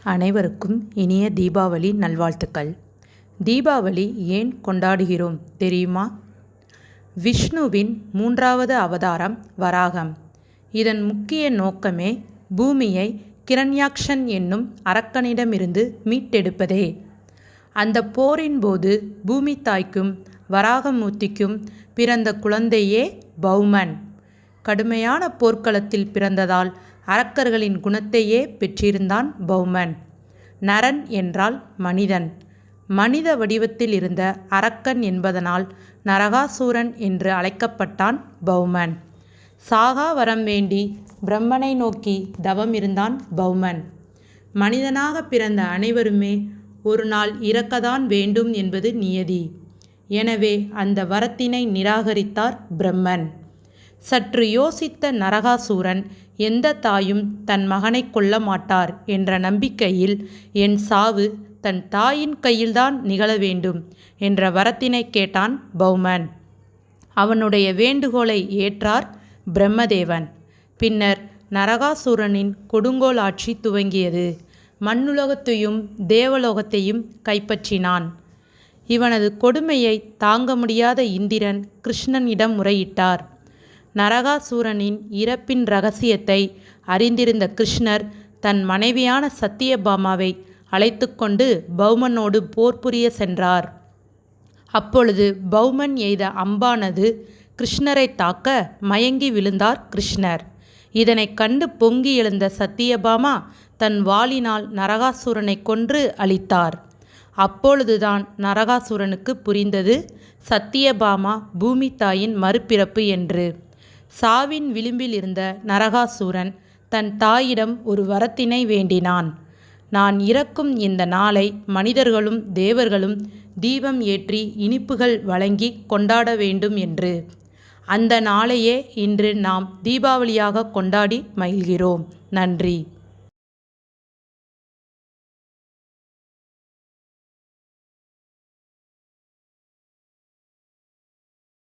அனைவருக்கும் இனிய தீபாவளி நல்வாழ்த்துக்கள். தீபாவளி ஏன் கொண்டாடுகிறோம் தெரியுமா? விஷ்ணுவின் 3வது அவதாரம் வராகம். இதன் முக்கிய நோக்கமே பூமியை கிரண்யாக்ஷன் என்னும் அரக்கனிடமிருந்து மீட்டெடுப்பதே. அந்த போரின் போது பூமி தாய்க்கும் வராகமூர்த்திக்கும் பிறந்த குழந்தையே பௌமன். கடுமையான போர்க்களத்தில் பிறந்ததால் அரக்கர்களின் குணத்தையே பெற்றிருந்தான் பௌமன். நரன் என்றால் மனிதன். மனித வடிவத்தில் இருந்த அரக்கன் என்பதனால் நரகாசூரன் என்று அழைக்கப்பட்டான் பௌமன். சாகா வரம் வேண்டி பிரம்மனை நோக்கி தவம் இருந்தான் பௌமன். மனிதனாக பிறந்த அனைவருமே ஒரு நாள் இறக்கத்தான் வேண்டும் என்பது நியதி. எனவே அந்த வரத்தினை நிராகரித்தார் பிரம்மன். சற்று யோசித்த நரகாசூரன் எந்த தாயும் தன் மகனை கொல்ல மாட்டார் என்ற நம்பிக்கையில் என் சாவு தன் தாயின் கையில்தான் நிகழ வேண்டும் என்ற வரத்தினை கேட்டான் பௌமன். அவனுடைய வேண்டுகோளை ஏற்றார் பிரம்மதேவன். பின்னர் நரகாசூரனின் கொடுங்கோல் ஆட்சி துவங்கியது. மண்ணுலகத்தையும் தேவலோகத்தையும் கைப்பற்றினான். இவனது கொடுமையை தாங்க முடியாத இந்திரன் கிருஷ்ணனிடம் முறையிட்டார். நரகாசூரனின் இறப்பின் இரகசியத்தை அறிந்திருந்த கிருஷ்ணர் தன் மனைவியான சத்தியபாமாவை அழைத்து கொண்டு பௌமனோடு போர் புரிய சென்றார். அப்பொழுது பௌமன் எய்த அம்பானது கிருஷ்ணரை தாக்க மயங்கி விழுந்தார் கிருஷ்ணர். இதனை கண்டு பொங்கி எழுந்த சத்தியபாமா தன் வாளினால் நரகாசூரனை கொன்று அழித்தார். அப்பொழுதுதான் நரகாசூரனுக்கு புரிந்தது சத்தியபாமா பூமி தாயின் மறுபிறப்பு என்று. சாவின் விளிம்பில் இருந்த நரகாசூரன் தன் தாயிடம் ஒரு வரத்தினை வேண்டினான். நான் இறக்கும் இந்த நாளை மனிதர்களும் தேவர்களும் தீபம் ஏற்றி இனிப்புகள் வழங்கி கொண்டாட வேண்டும் என்று. அந்த நாளையே இன்று நாம் தீபாவளியாக கொண்டாடி மகிழ்கிறோம். நன்றி.